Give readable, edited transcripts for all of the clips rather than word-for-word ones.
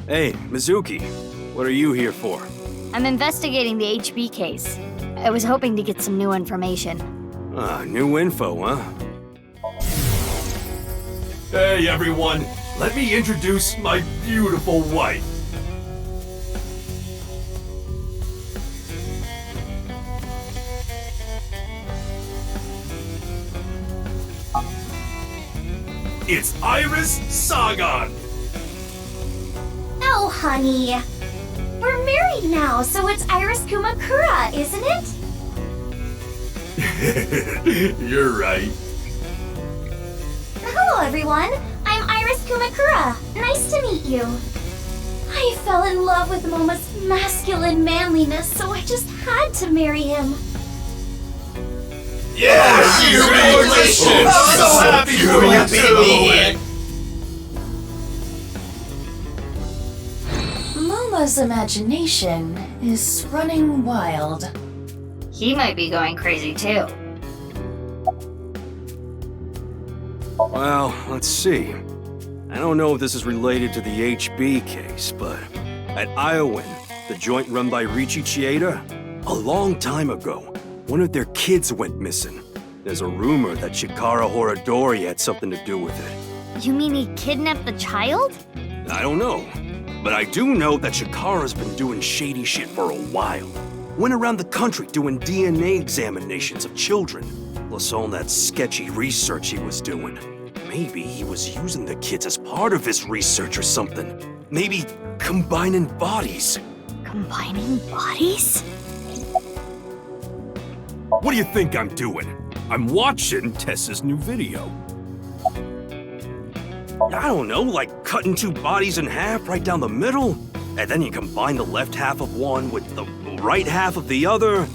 Hey, Mizuki, what are you here for? I'm investigating the HB case. I was hoping to get some new information. New info, huh? Hey everyone, let me introduce my beautiful wife. It's Iris Sagan! Oh, honey. We're married now, so it's Iris Kumakura, isn't it? You're right. Hello, everyone. I'm Iris Kumakura. Nice to meet you. I fell in love with Momo's masculine manliness, so I just had to marry him. Yes, congratulations! I'm so happy for you too! Momo's imagination is running wild. He might be going crazy too. Well, let's see. I don't know if this is related to the HB case, but at Iowan, the joint run by Richie Chieda, a long time ago, one of their kids went missing. There's a rumor that Chikara Horadori had something to do with it. You mean he kidnapped the child? I don't know, but I do know that Chikara's been doing shady shit for a while. Went around the country doing DNA examinations of children, plus all that sketchy research he was doing. Maybe he was using the kids as part of his research or something. Maybe combining bodies. Combining bodies? What do you think I'm doing? I'm watching Tessa's new video. I don't know, like cutting two bodies in half right down the middle? And then you combine the left half of one with the right half of the other?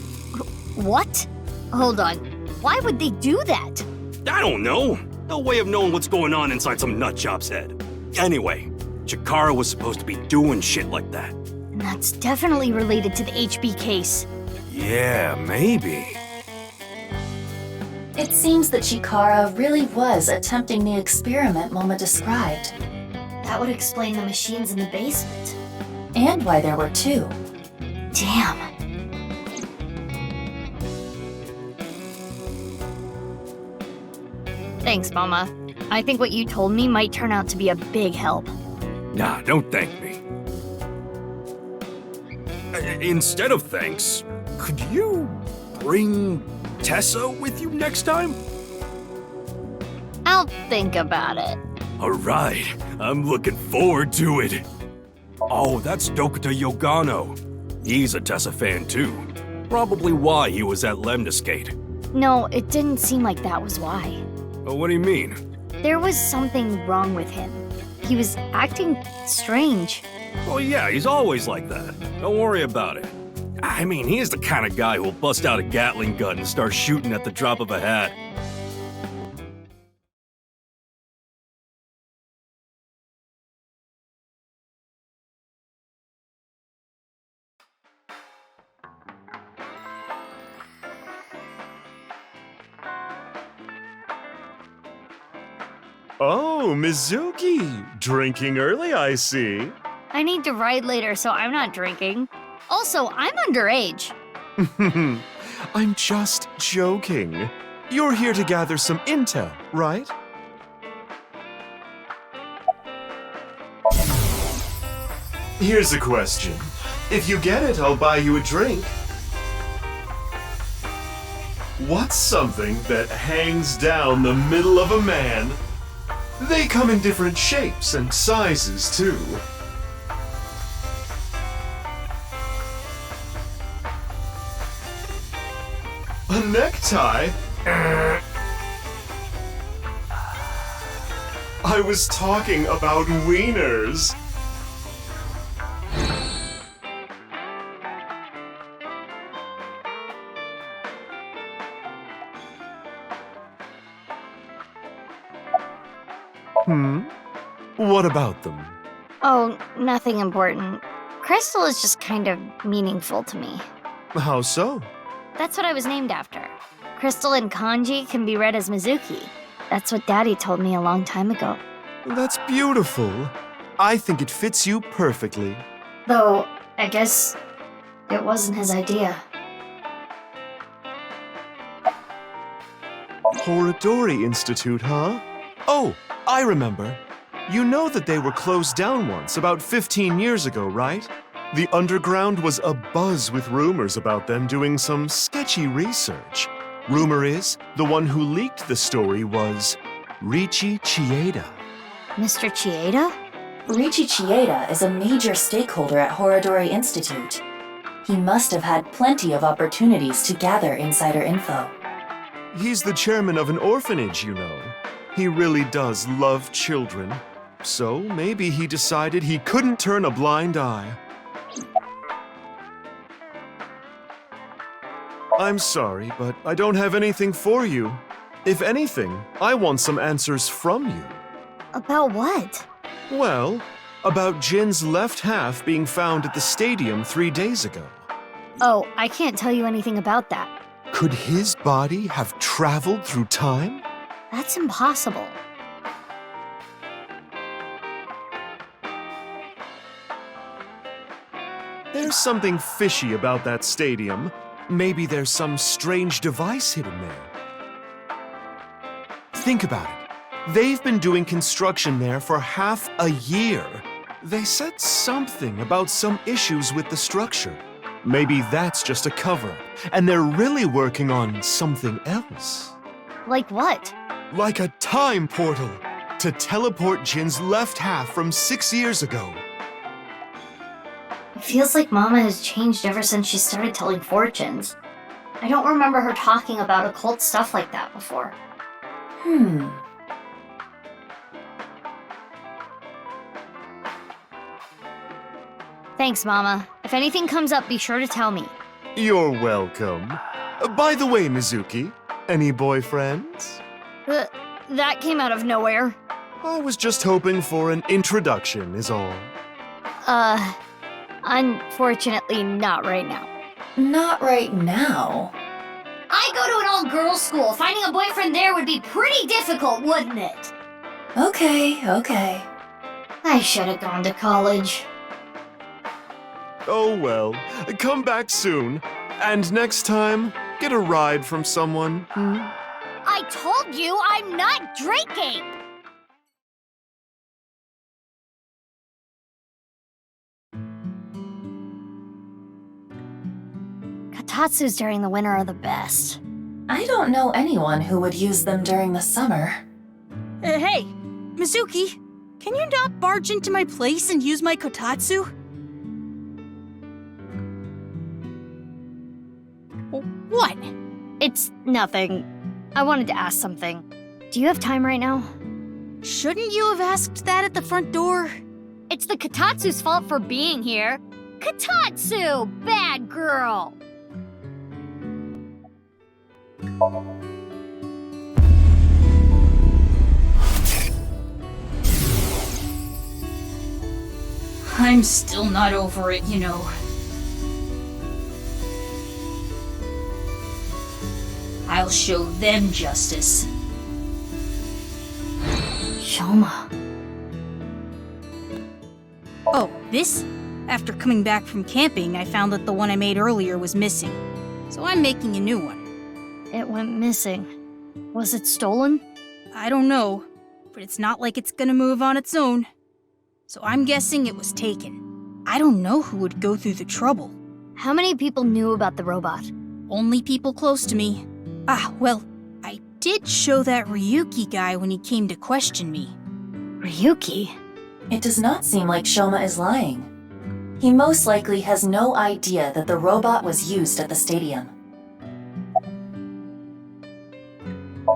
What? Hold on. Why would they do that? I don't know. No way of knowing what's going on inside some nutjob's head. Anyway, Chikara was supposed to be doing shit like that. And that's definitely related to the HB case. Yeah, maybe. It seems that Chikara really was attempting the experiment Momo described. That would explain the machines in the basement. And why there were two. Damn. Thanks, Mama. I think what you told me might turn out to be a big help. Nah, don't thank me. Instead of thanks, could you bring Tessa with you next time? I'll think about it. Alright, I'm looking forward to it. Oh, that's Dokita Yogano. He's a Tessa fan too. Probably why he was at Lemniscate. No, it didn't seem like that was why. Oh, what do you mean? There was something wrong with him. He was acting strange. Oh yeah, he's always like that. Don't worry about it. I mean, he's the kind of guy who'll bust out a Gatling gun and start shooting at the drop of a hat. Oh, Mizuki! Drinking early, I see. I need to ride later, so I'm not drinking. Also, I'm underage. I'm just joking. You're here to gather some intel, right? Here's a question. If you get it, I'll buy you a drink. What's something that hangs down the middle of a man? They come in different shapes and sizes, too. A necktie? I was talking about wieners. What about them? Oh, nothing important. Crystal is just kind of meaningful to me. How so? That's what I was named after. Crystal in kanji can be read as Mizuki. That's what Daddy told me a long time ago. That's beautiful. I think it fits you perfectly. Though, I guess it wasn't his idea. Horadori Institute, huh? Oh, I remember. You know that they were closed down once, about 15 years ago, right? The underground was abuzz with rumors about them doing some sketchy research. Rumor is, the one who leaked the story was Riichi Chieda. Mr. Chieda? Riichi Chieda is a major stakeholder at Horadori Institute. He must have had plenty of opportunities to gather insider info. He's the chairman of an orphanage, you know. He really does love children. So maybe he decided he couldn't turn a blind eye. I'm sorry, but I don't have anything for you. If anything, I want some answers from you. About what? Well, about Jin's left half being found at the stadium 3 days ago. Oh, I can't tell you anything about that. Could his body have traveled through time? That's impossible. There's something fishy about that stadium. Maybe there's some strange device hidden there. Think about it. They've been doing construction there for half a year. They said something about some issues with the structure. Maybe that's just a cover-up, and they're really working on something else. Like what? Like a time portal to teleport Jin's left half from 6 years ago. It feels like Mama has changed ever since she started telling fortunes. I don't remember her talking about occult stuff like that before. Thanks, Mama. If anything comes up, be sure to tell me. You're welcome. By the way, Mizuki, any boyfriends? That came out of nowhere. I was just hoping for an introduction, is all. Unfortunately, not right now. Not right now. I go to an all-girls school. Finding a boyfriend there would be pretty difficult, wouldn't it? Okay. I should have gone to college. Oh well, come back soon. And next time, get a ride from someone. I told you I'm not drinking! Katatsus during the winter are the best. I don't know anyone who would use them during the summer. Hey, Mizuki, can you not barge into my place and use my kotatsu? What? It's nothing. I wanted to ask something. Do you have time right now? Shouldn't you have asked that at the front door? It's the Katatsu's fault for being here. Katatsu! Bad girl! I'm still not over it, you know. I'll show them justice. Shoma. Oh, this? After coming back from camping, I found that the one I made earlier was missing. So I'm making a new one. It went missing. Was it stolen? I don't know, but it's not like it's gonna move on its own. So I'm guessing it was taken. I don't know who would go through the trouble. How many people knew about the robot? Only people close to me. Well, I did show that Ryuki guy when he came to question me. Ryuki? It does not seem like Shoma is lying. He most likely has no idea that the robot was used at the stadium.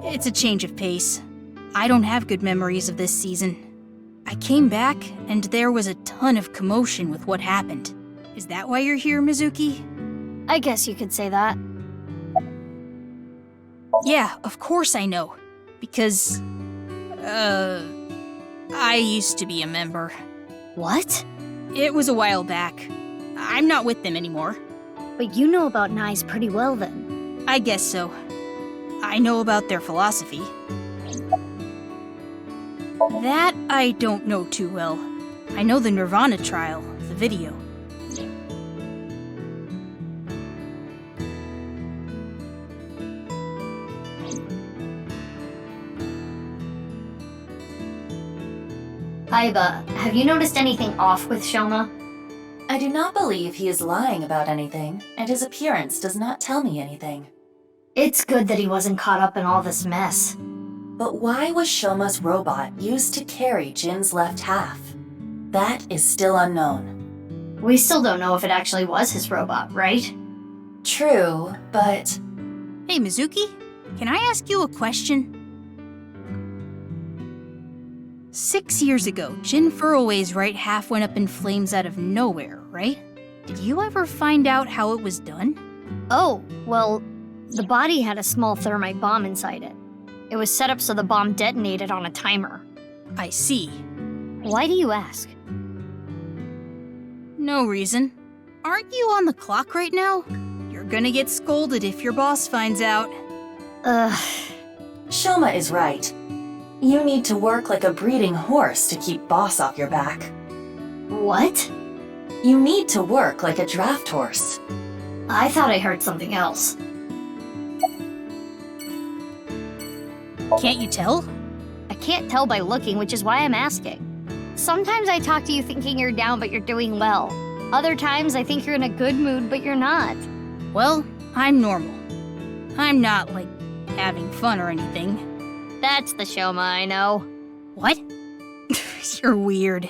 It's a change of pace. I don't have good memories of this season. I came back, and there was a ton of commotion with what happened. Is that why you're here, Mizuki? I guess you could say that. Yeah, of course I know. Because, I used to be a member. What? It was a while back. I'm not with them anymore. But you know about Nais pretty well then. I guess so. I know about their philosophy. That I don't know too well. I know the nirvanA trial, the video. Aiba, have you noticed anything off with Shoma? I do not believe he is lying about anything, and his appearance does not tell me anything. It's good that he wasn't caught up in all this mess. But why was Shoma's robot used to carry Jin's left half? That is still unknown. We still don't know if it actually was his robot, right? True, but Hey, Mizuki, can I ask you a question? 6 years ago, Jin Furroway's right half went up in flames out of nowhere, right? Did you ever find out how it was done? Oh, well, the body had a small thermite bomb inside it. It was set up so the bomb detonated on a timer. I see. Why do you ask? No reason. Aren't you on the clock right now? You're gonna get scolded if your boss finds out. Shoma is right. You need to work like a breeding horse to keep boss off your back. What? You need to work like a draft horse. I thought I heard something else. Can't you tell? I can't tell by looking, which is why I'm asking. Sometimes I talk to you thinking you're down, but you're doing well. Other times I think you're in a good mood, but you're not. Well, I'm normal. I'm not, like, having fun or anything. That's the Shoma I know. What? You're weird.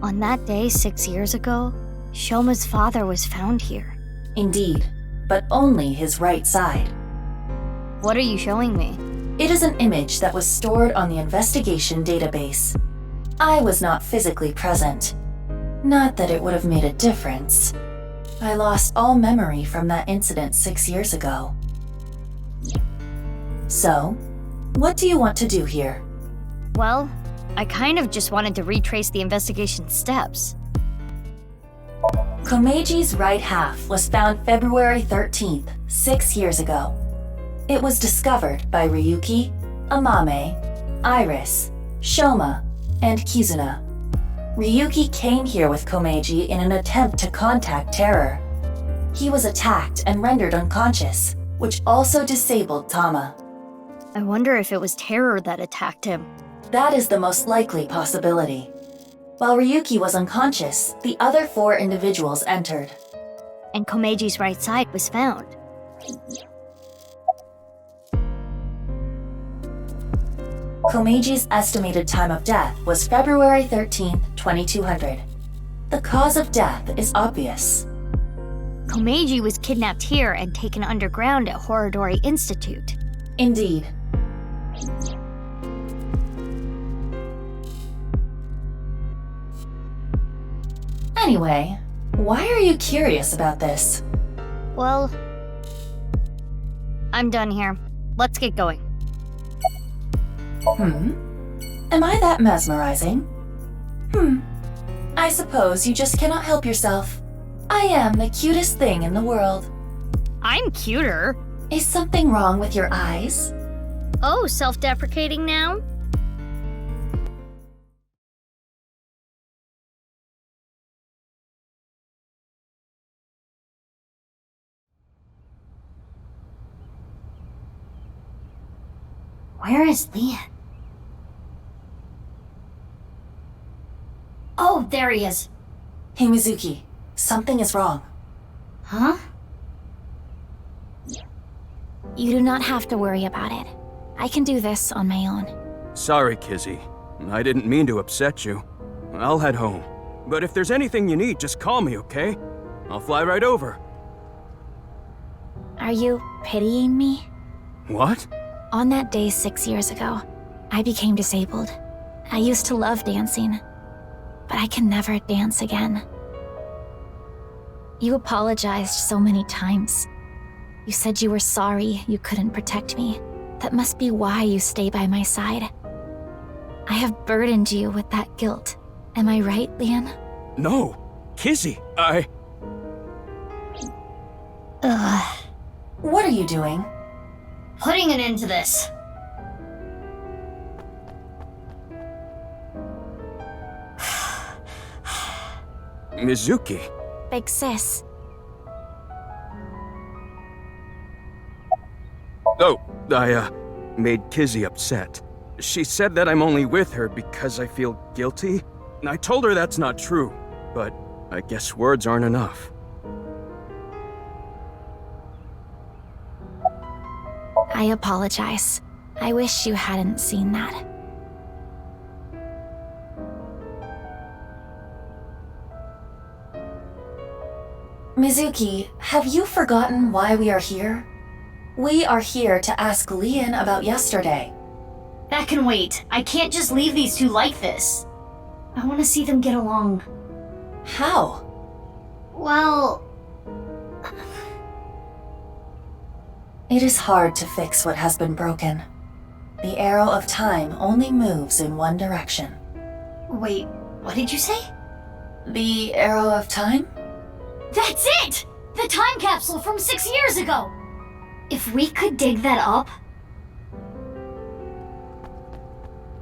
On that day 6 years ago, Shoma's father was found here. Indeed, but only his right side. What are you showing me? It is an image that was stored on the investigation database. I was not physically present. Not that it would have made a difference. I lost all memory from that incident 6 years ago. So, what do you want to do here? Well, I kind of just wanted to retrace the investigation steps. Komeji's right half was found February 13th, 6 years ago. It was discovered by Ryuki, Amame, Iris, Shoma, and Kizuna. Ryuki came here with Komeji in an attempt to contact Terror. He was attacked and rendered unconscious, which also disabled Tama. I wonder if it was Terror that attacked him. That is the most likely possibility. While Ryuki was unconscious, the other 4 individuals entered. And Komeji's right side was found. Komeji's estimated time of death was February 13th, 2200. The cause of death is obvious. Komeji was kidnapped here and taken underground at Horodori Institute. Indeed. Anyway, why are you curious about this? Well, I'm done here. Let's get going. Am I that mesmerizing? I suppose you just cannot help yourself. I am the cutest thing in the world. I'm cuter. Is something wrong with your eyes? Oh, self-deprecating now? Where is Leon? Oh, there he is. Hey Mizuki, something is wrong. Huh? You do not have to worry about it. I can do this on my own. Sorry, Kizzy. I didn't mean to upset you. I'll head home. But if there's anything you need, just call me, okay? I'll fly right over. Are you pitying me? What? On that day 6 years ago, I became disabled. I used to love dancing, but I can never dance again. You apologized so many times. You said you were sorry you couldn't protect me. That must be why you stay by my side. I have burdened you with that guilt. Am I right, Leon? No, Kizzy, Ugh. What are you doing? Putting an end to this. Mizuki. Big sis. Oh, I made Kizzy upset. She said that I'm only with her because I feel guilty. I told her that's not true, but I guess words aren't enough. I apologize. I wish you hadn't seen that. Mizuki, have you forgotten why we are here? We are here to ask Leon about yesterday. That can wait. I can't just leave these two like this. I want to see them get along. How? Well, It is hard to fix what has been broken. The arrow of time only moves in one direction. wait, what did you say? The arrow of time? That's it! The time capsule from 6 years ago! If we could dig that up...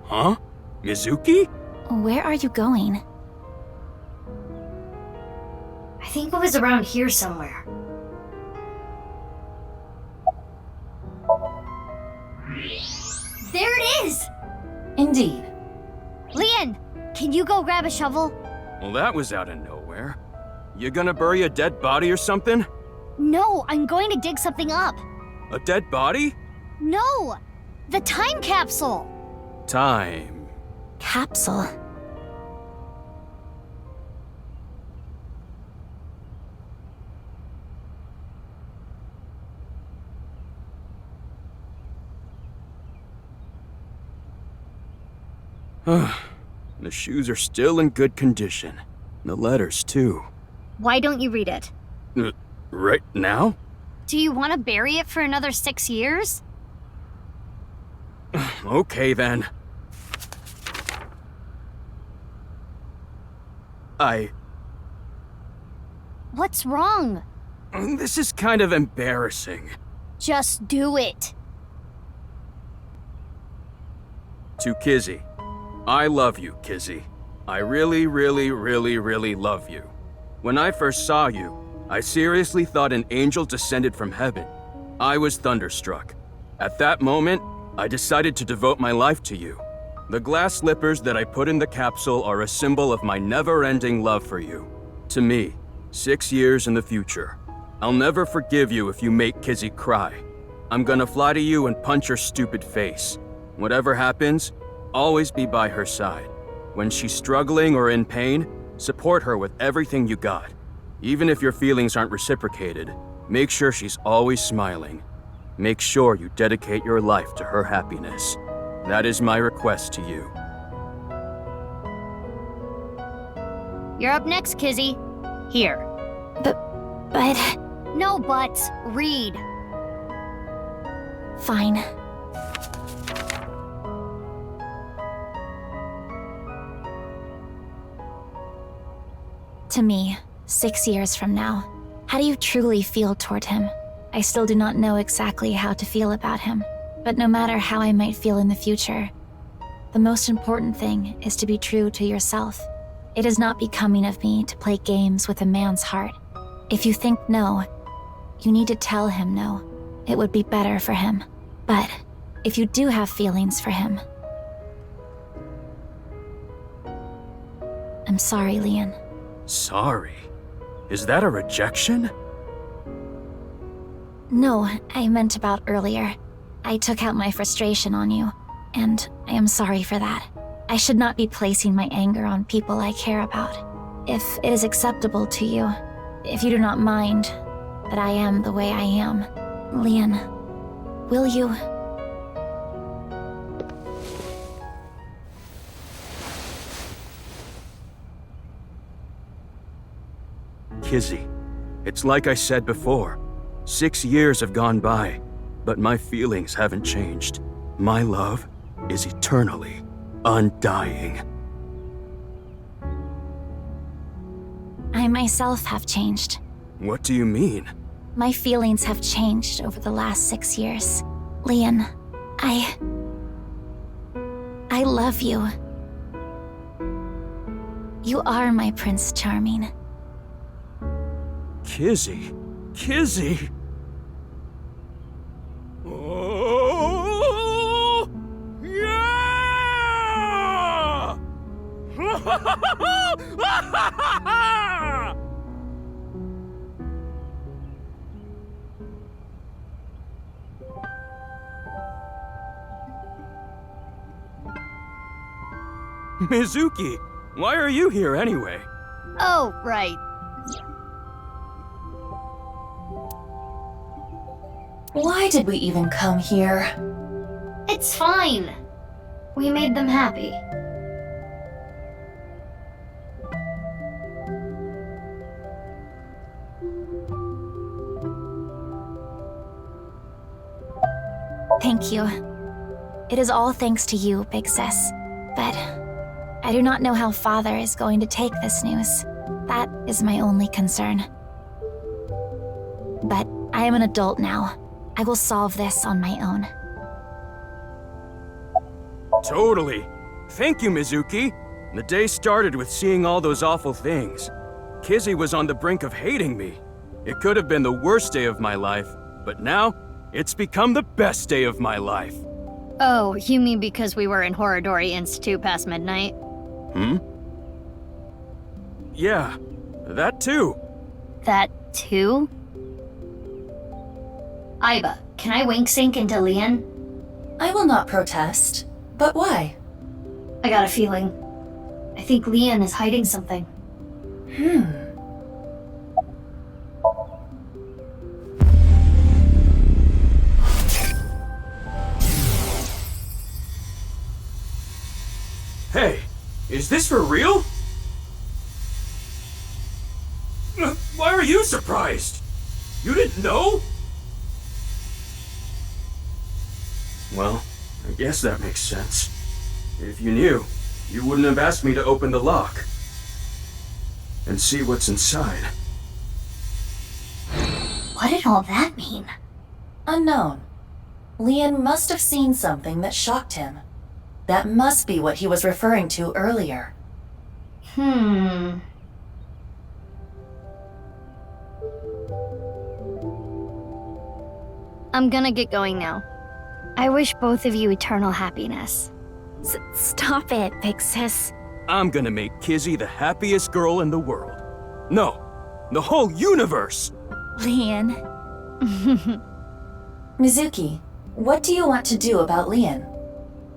Huh? Mizuki? Where are you going? I think it was around here somewhere. There it is! Indeed. Leon, can you go grab a shovel? Well, that was out of nowhere. You gonna bury a dead body or something? No, I'm going to dig something up. A dead body? No! The time capsule! Time. Capsule. The shoes are still in good condition. The letters, too. Why don't you read it? Right now? Do you want to bury it for another 6 years? Okay, then. What's wrong? This is kind of embarrassing. Just do it. To Kizzy. I love you, Kizzy. I really, really, really, really love you. When I first saw you, I seriously thought an angel descended from heaven. I was thunderstruck. At that moment, I decided to devote my life to you. The glass slippers that I put in the capsule are a symbol of my never-ending love for you. To me, 6 years in the future. I'll never forgive you if you make Kizzy cry. I'm gonna fly to you and punch your stupid face. Whatever happens, always be by her side. When she's struggling or in pain, support her with everything you got. Even if your feelings aren't reciprocated, make sure she's always smiling. Make sure you dedicate your life to her happiness. That is my request to you. You're up next, Kizzy. Here. But... No buts. Read. Fine. To me, 6 years from now, how do you truly feel toward him? I still do not know exactly how to feel about him, but no matter how I might feel in the future, the most important thing is to be true to yourself. It is not becoming of me to play games with a man's heart. If you think no, you need to tell him no. It would be better for him. But if you do have feelings for him, I'm sorry, Leon. Sorry? Is that a rejection? No, I meant about earlier. I took out my frustration on you, and I am sorry for that. I should not be placing my anger on people I care about. If it is acceptable to you, if you do not mind that I am the way I am, Leon, will you? Kizzy, it's like I said before. 6 years have gone by, but my feelings haven't changed. My love is eternally undying. I myself have changed. What do you mean? My feelings have changed over the last 6 years. Leon, I love you. You are my Prince Charming. Kizzy? Kizzy? Oh, yeah! Mizuki, why are you here anyway? Oh, right. Why did we even come here? It's fine. We made them happy. Thank you. It is all thanks to you, Big Sis. But I do not know how Father is going to take this news. That is my only concern. But I am an adult now. I will solve this on my own. Totally. Thank you, Mizuki. The day started with seeing all those awful things. Kizzy was on the brink of hating me. It could have been the worst day of my life, but now it's become the best day of my life. Oh, you mean because we were in Horodori Institute past midnight? Yeah, that too. That too? Aiba, can I wink sync into Leon? I will not protest. But why? I got a feeling. I think Leon is hiding something. Hey, is this for real? Why are you surprised? You didn't know? Well, I guess that makes sense. If you knew, you wouldn't have asked me to open the lock and see what's inside. What did all that mean? Unknown. Leon must have seen something that shocked him. That must be what he was referring to earlier. I'm gonna get going now. I wish both of you eternal happiness. Stop it, Big Sis. I'm gonna make Kizzy the happiest girl in the world. No, the whole universe! Leon. Mizuki, what do you want to do about Leon?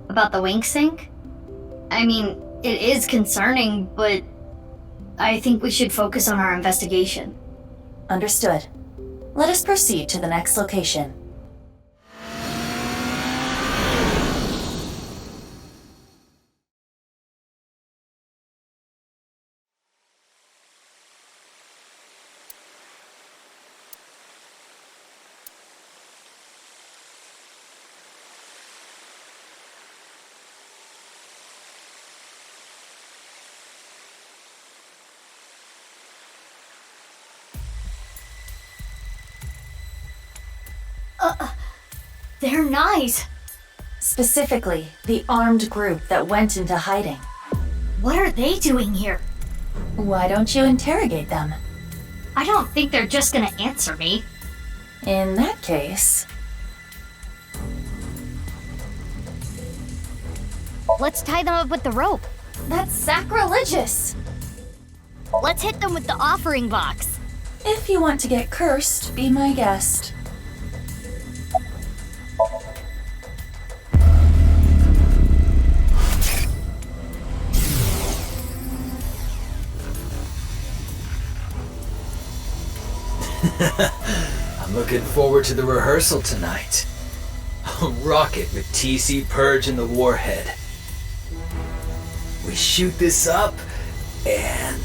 About the wink sync? I mean, it is concerning, but I think we should focus on our investigation. Understood. Let us proceed to the next location. They're nice. Specifically, the armed group that went into hiding. What are they doing here? Why don't you interrogate them? I don't think they're just gonna answer me. In that case, Let's tie them up with the rope. that's sacrilegious. Let's hit them with the offering box. If you want to get cursed, be my guest. I'm looking forward to the rehearsal tonight. I'll rock it with TC Purge and the Warhead. We shoot this up, and...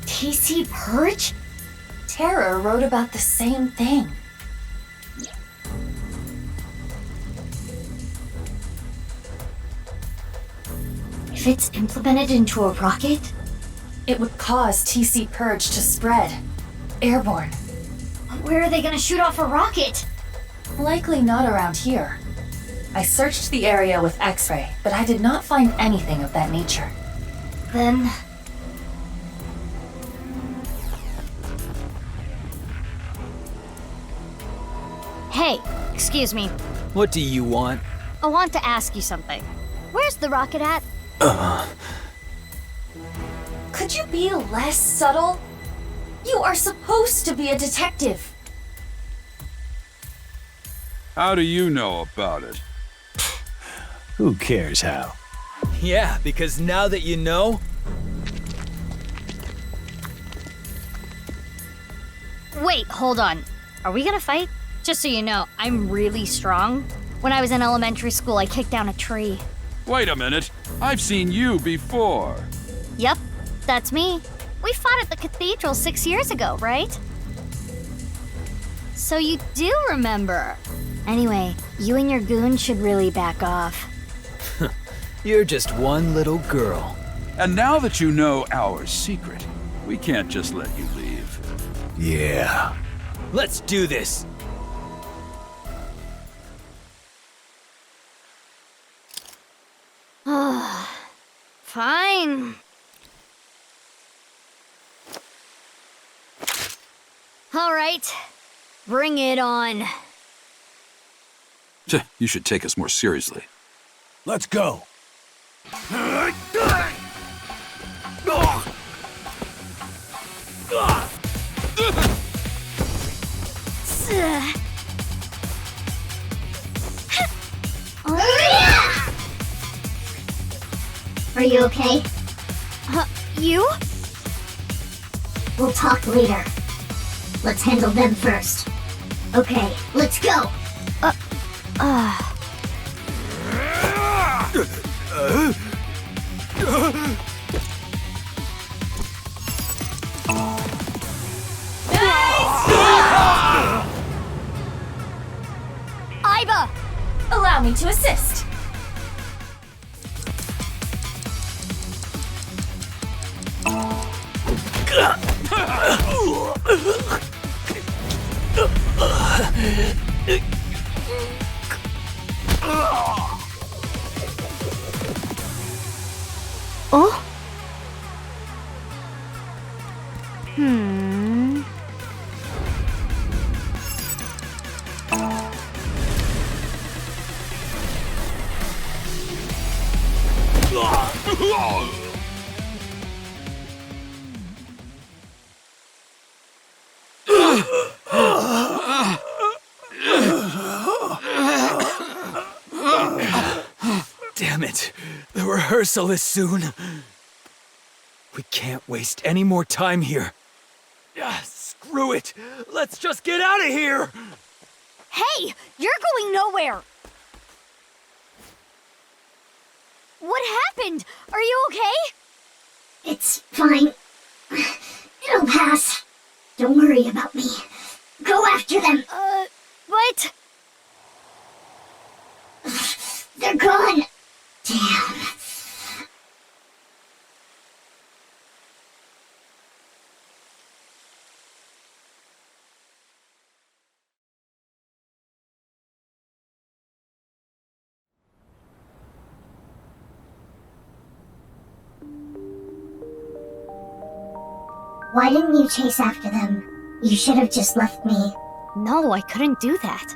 TC Purge? Terror wrote about the same thing. If it's implemented into a rocket? It would cause TC Purge to spread. Airborne. Where are they gonna shoot off a rocket? Likely not around here. I searched the area with X-ray, but I did not find anything of that nature. Then... Hey, excuse me. What do you want? I want to ask you something. Where's the rocket at? Could you be less subtle? You are supposed to be a detective. How do you know about it? Who cares how? Yeah, because now that you know... Wait, hold on. Are we gonna fight? Just so you know, I'm really strong. When I was in elementary school, I kicked down a tree. Wait a minute. I've seen you before. Yep, that's me. We fought at the cathedral 6 years ago, right? So you do remember. Anyway, you and your goon should really back off. You're just one little girl. And now that you know our secret, we can't just let you leave. Yeah. Let's do this! Fine. All right, bring it on. You should take us more seriously. Let's go. Are you okay? You? We'll talk later. Let's handle them first. Okay, let's go! Iba! Allow me to assist. Oh? Damn it! The rehearsal is soon. We can't waste any more time here. Screw it! Let's just get out of here! Hey, you're going nowhere! What happened? Are you okay? It's fine. It'll pass. Don't worry about me. Go after them. What? They're gone. Damn. Why didn't you chase after them? You should have just left me. No, I couldn't do that.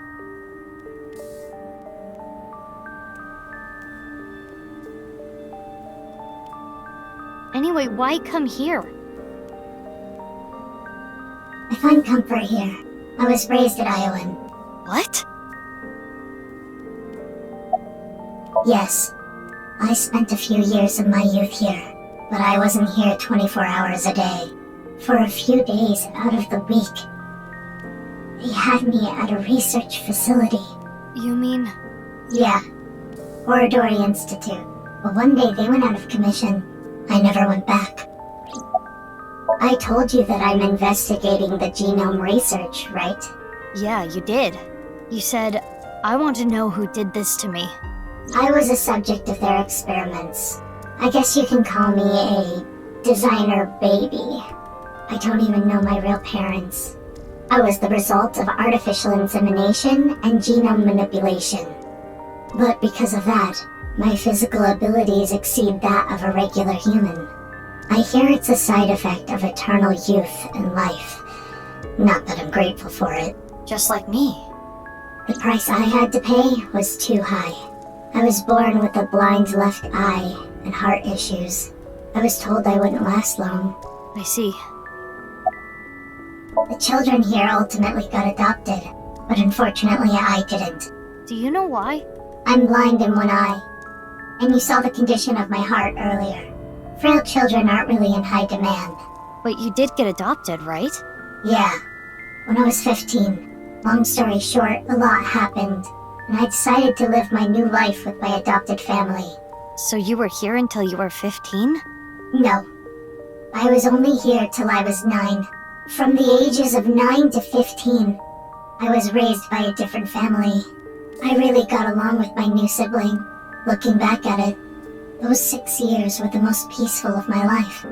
Anyway, why come here? I find comfort here. I was raised at Iowan. What? Yes. I spent a few years of my youth here, but I wasn't here 24 hours a day. For a few days out of the week. They had me at a research facility. You mean? Yeah, Oradori Institute. But one day they went out of commission. I never went back. I told you that I'm investigating the genome research, right? Yeah, you did. You said, I want to know who did this to me. I was a subject of their experiments. I guess you can call me a designer baby. I don't even know my real parents. I was the result of artificial insemination and genome manipulation. But because of that, my physical abilities exceed that of a regular human. I hear it's a side effect of eternal youth and life. Not that I'm grateful for it. Just like me. The price I had to pay was too high. I was born with a blind left eye and heart issues. I was told I wouldn't last long. I see. The children here ultimately got adopted, but unfortunately I didn't. Do you know why? I'm blind in one eye. And you saw the condition of my heart earlier. Frail children aren't really in high demand. But you did get adopted, right? Yeah. When I was 15. Long story short, a lot happened, and I decided to live my new life with my adopted family. So you were here until you were 15? No. I was only here till I was 9. From the ages of 9 to 15, I was raised by a different family. I really got along with my new sibling. Looking back at it, those 6 years were the most peaceful of my life.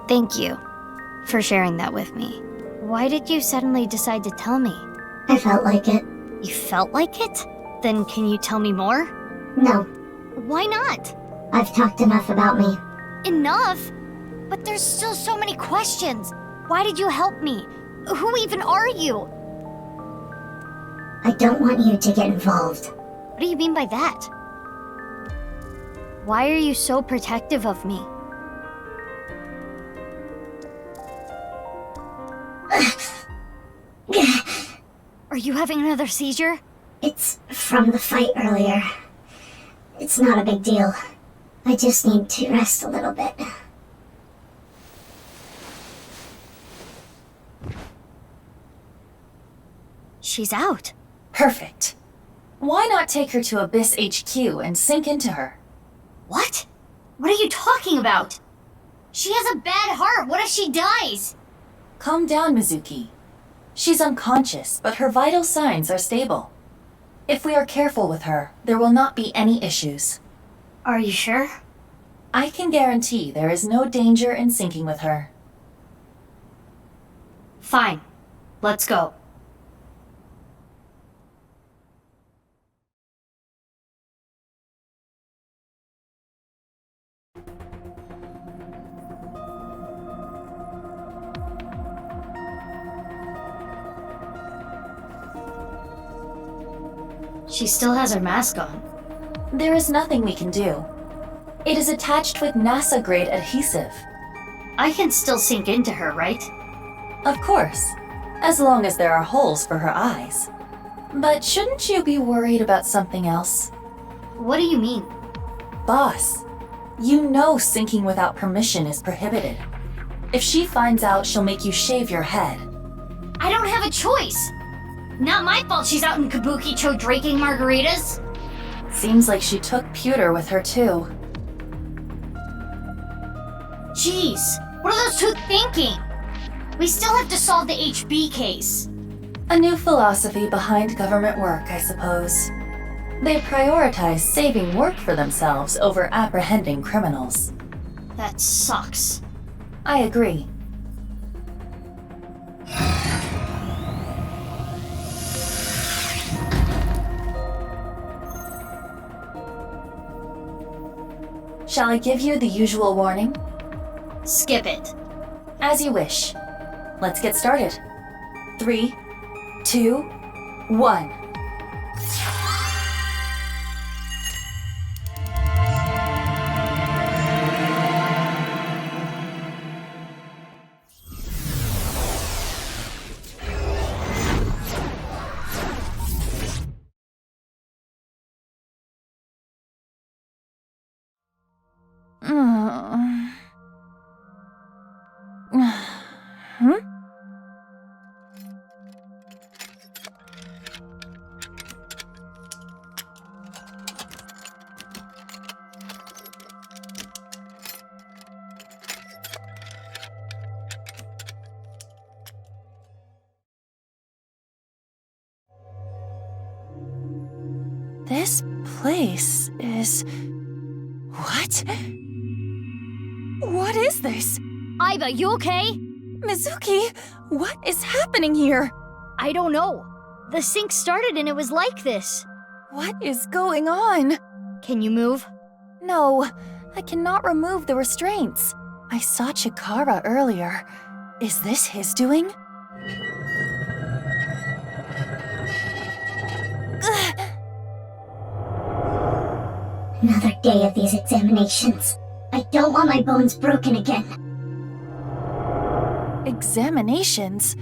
Thank you for sharing that with me. Why did you suddenly decide to tell me? I felt like it. You felt like it? Then can you tell me more? No. Why not? I've talked enough about me. Enough? But there's still so many questions. Why did you help me? Who even are you? I don't want you to get involved. What do you mean by that? Why are you so protective of me? Are you having another seizure? It's from the fight earlier. It's not a big deal. I just need to rest a little bit. She's out. Perfect. Why not take her to Abyss HQ and sink into her? What? What are you talking about? She has a bad heart. What if she dies? Calm down, Mizuki. She's unconscious, but her vital signs are stable. If we are careful with her, there will not be any issues. Are you sure? I can guarantee there is no danger in syncing with her. Fine. Let's go. She still has her mask on. There is nothing we can do. It is attached with NASA-grade adhesive. I can still sink into her, right? Of course, as long as there are holes for her eyes. But shouldn't you be worried about something else? What do you mean? Boss, you know syncing without permission is prohibited. If she finds out, she'll make you shave your head. I don't have a choice! Not my fault she's out in Kabukicho drinking margaritas! Seems like she took pewter with her too. Jeez, what are those two thinking? We still have to solve the HB case. A new philosophy behind government work, I suppose. They prioritize saving work for themselves over apprehending criminals. That sucks. I agree. Shall I give you the usual warning? Skip it. As you wish. Let's get started. 3, 2, 1. This place is... What? What is this? Aiba, you okay? Mizuki, what is happening here? I don't know. The sync started and it was like this. What is going on? Can you move? No, I cannot remove the restraints. I saw Chikara earlier. Is this his doing? Another day of these examinations. I don't want my bones broken again. Examinations?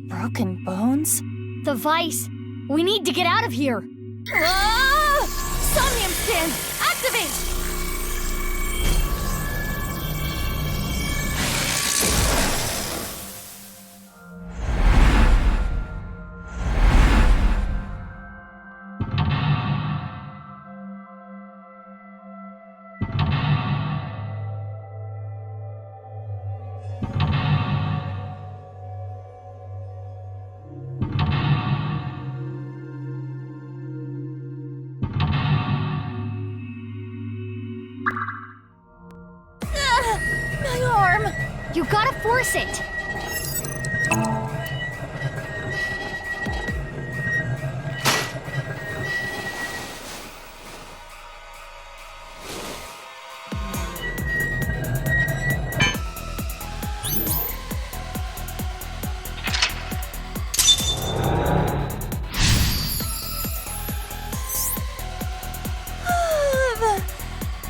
Broken bones? The vice. We need to get out of here. Ah! Somnium stand! Activate! My arm! You gotta force it.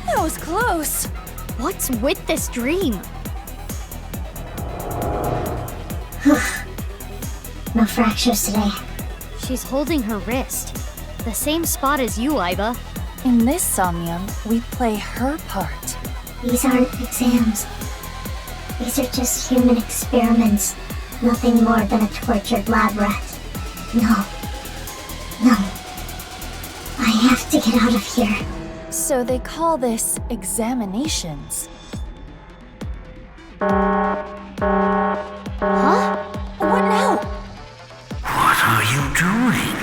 That was close. What's with this dream? No fractures today. She's holding her wrist. The same spot as you, Aiba. In this Somnium, we play her part. These aren't exams. These are just human experiments. Nothing more than a tortured lab rat. No. No. I have to get out of here. So they call this examinations. Huh? What now? What are you doing?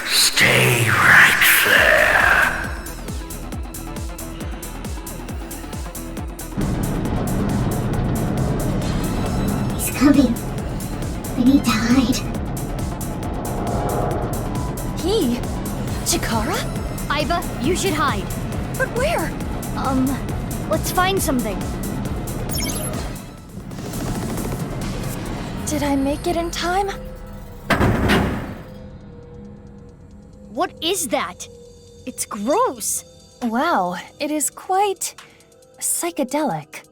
Stay right there. He's coming. We need to hide. He? Chikara? Aiba, you should hide. But where? Let's find something. Did I make it in time? What is that? It's gross. Wow, it is quite psychedelic.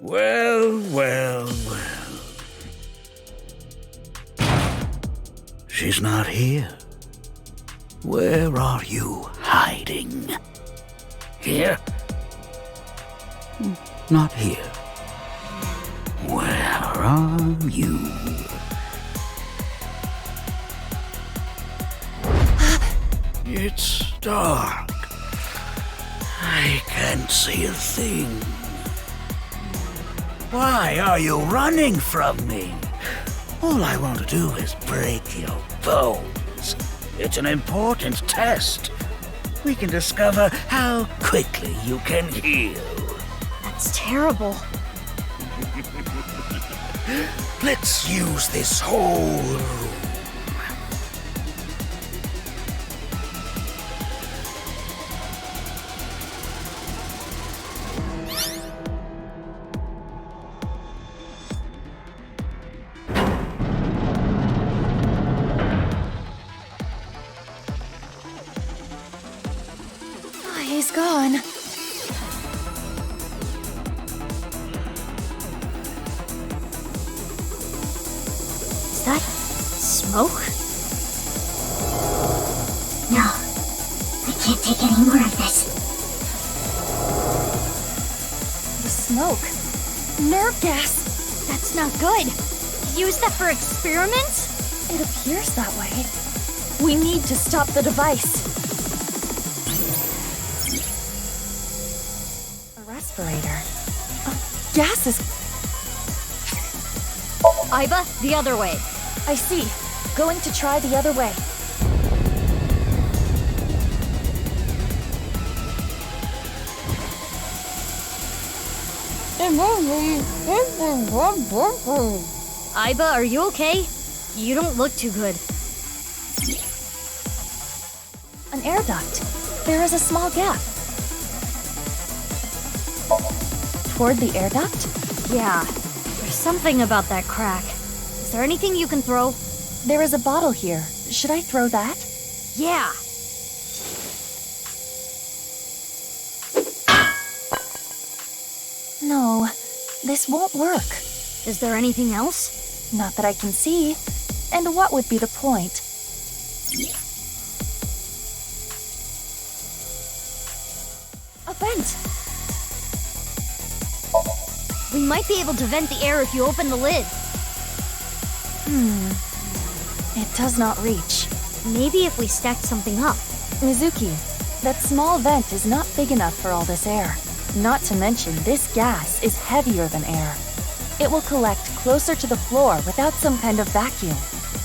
Well, well, well. She's not here. Where are you hiding? Here? Not here. Where are you? It's dark. I can't see a thing. Why are you running from me? All I want to do is break your bones. It's an important test. We can discover how quickly you can heal. That's terrible. Let's use this whole room. Oh, he's gone. Is that smoke? No. I can't take any more of this. The smoke. Nerve gas. That's not good. Use that for experiments? It appears that way. We need to stop the device. A respirator. Gas is... Aiba, the other way. I see. Going to try the other way. Iba, are you okay? You don't look too good. An air duct. There is a small gap. Toward the air duct? Yeah, there's something about that crack. Is there anything you can throw? There is a bottle here. Should I throw that? Yeah. No, this won't work. Is there anything else? Not that I can see. And what would be the point? A vent! We might be able to vent the air if you open the lid. It does not reach. Maybe if we stacked something up. Mizuki, that small vent is not big enough for all this air. Not to mention, this gas is heavier than air. It will collect closer to the floor without some kind of vacuum.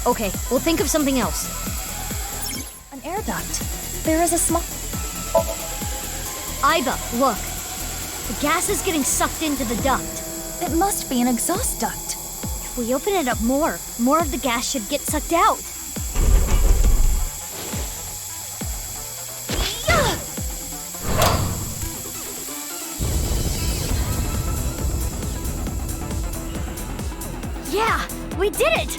Okay, we'll think of something else. An air duct. There is a small... Iba, look. The gas is getting sucked into the duct. It must be an exhaust duct. If we open it up more of the gas should get sucked out. Yeah, we did it!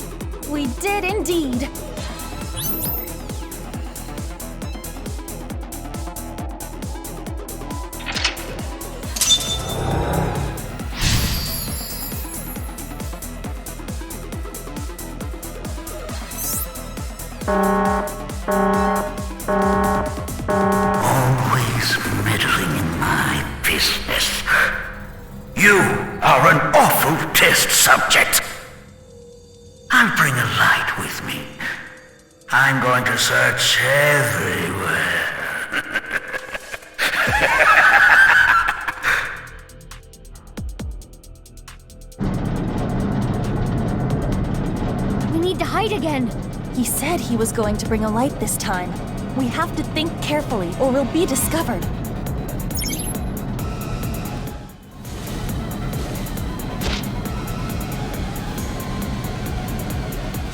We did indeed. Always meddling in my business. You are an awful test subject. I'll bring a light with me. I'm going to search everywhere. We need to hide again. He said he was going to bring a light this time. We have to think carefully or we'll be discovered.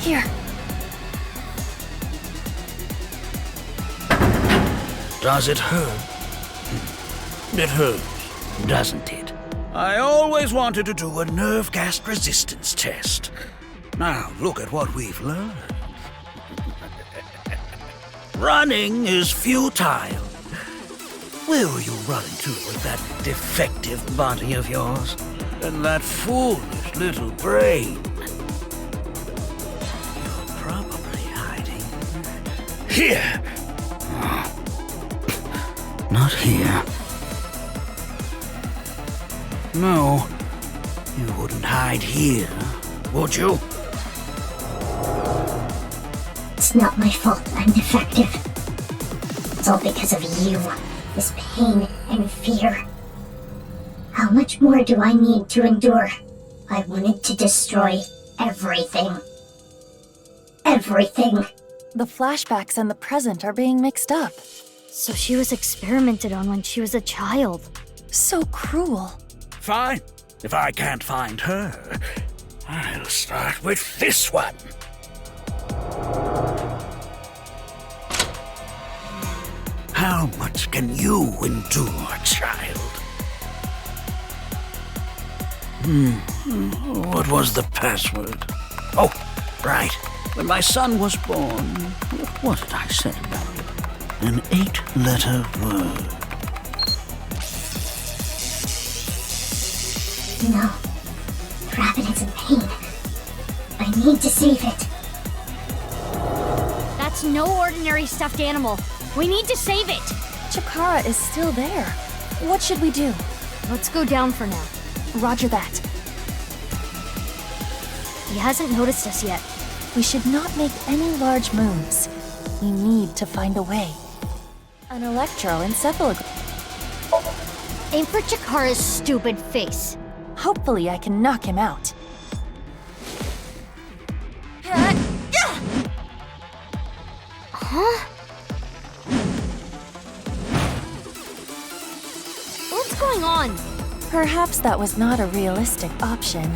Here. Does it hurt? It hurts, doesn't it? I always wanted to do a nerve gas resistance test. Now, look at what we've learned. Running is futile. Where were you running to with that defective body of yours? And that foolish little brain? You're probably hiding here. Not here. No, you wouldn't hide here, would you? It's not my fault I'm defective. It's all because of you. This pain and fear. How much more do I need to endure? I wanted to destroy everything. Everything. The flashbacks and the present are being mixed up. So she was experimented on when she was a child. So cruel. Fine. If I can't find her, I'll start with this one. How much can you endure, child? What was the password? Oh, right. When my son was born, what did I say about it? An 8-letter word. No. Rabbit is in pain. I need to save it. That's no ordinary stuffed animal. We need to save it. Chikara is still there. What should we do? Let's go down for now. Roger that. He hasn't noticed us yet. We should not make any large moves. We need to find a way. An electroencephalogram. Aim for Chikara's stupid face. Hopefully I can knock him out. Huh? What's going on? Perhaps that was not a realistic option.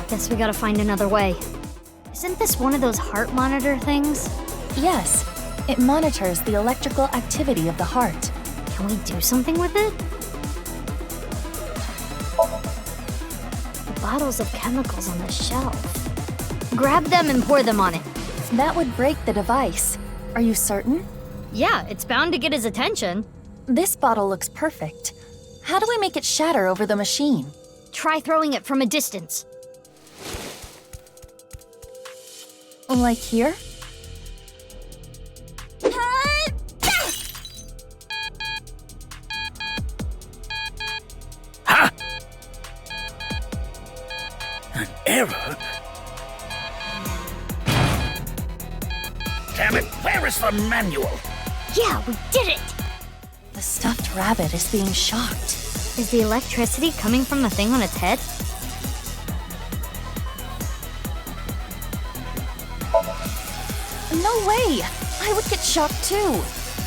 Guess we gotta find another way. Isn't this one of those heart monitor things? Yes, it monitors the electrical activity of the heart. Can we do something with it? The bottles of chemicals on the shelf. Grab them and pour them on it. That would break the device. Are you certain? Yeah, it's bound to get his attention. This bottle looks perfect. How do we make it shatter over the machine? Try throwing it from a distance. Like here? Huh? An error? Damn it, where is the manual? Yeah, we did it! The stuffed rabbit is being shocked. Is the electricity coming from the thing on its head? No way! I would get shocked too.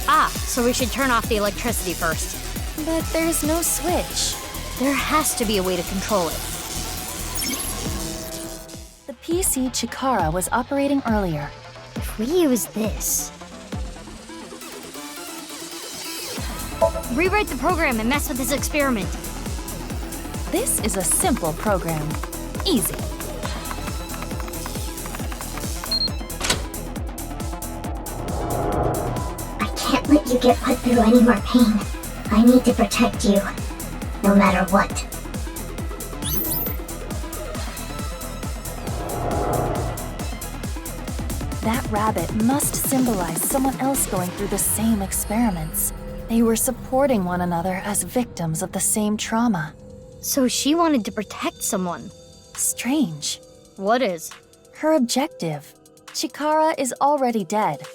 Ah, so we should turn off the electricity first. But there's no switch. There has to be a way to control it. The PC Chikara was operating earlier. If we use this... Rewrite the program and mess with this experiment. This is a simple program. Easy. I can't let you get put through any more pain. I need to protect you, no matter what. That rabbit must symbolize someone else going through the same experiments. They were supporting one another as victims of the same trauma. So she wanted to protect someone. Strange. What is? Her objective. Chikara is already dead.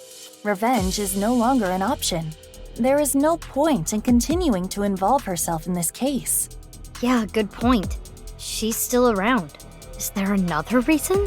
Revenge is no longer an option. There is no point in continuing to involve herself in this case. Yeah, good point. She's still around. Is there another reason?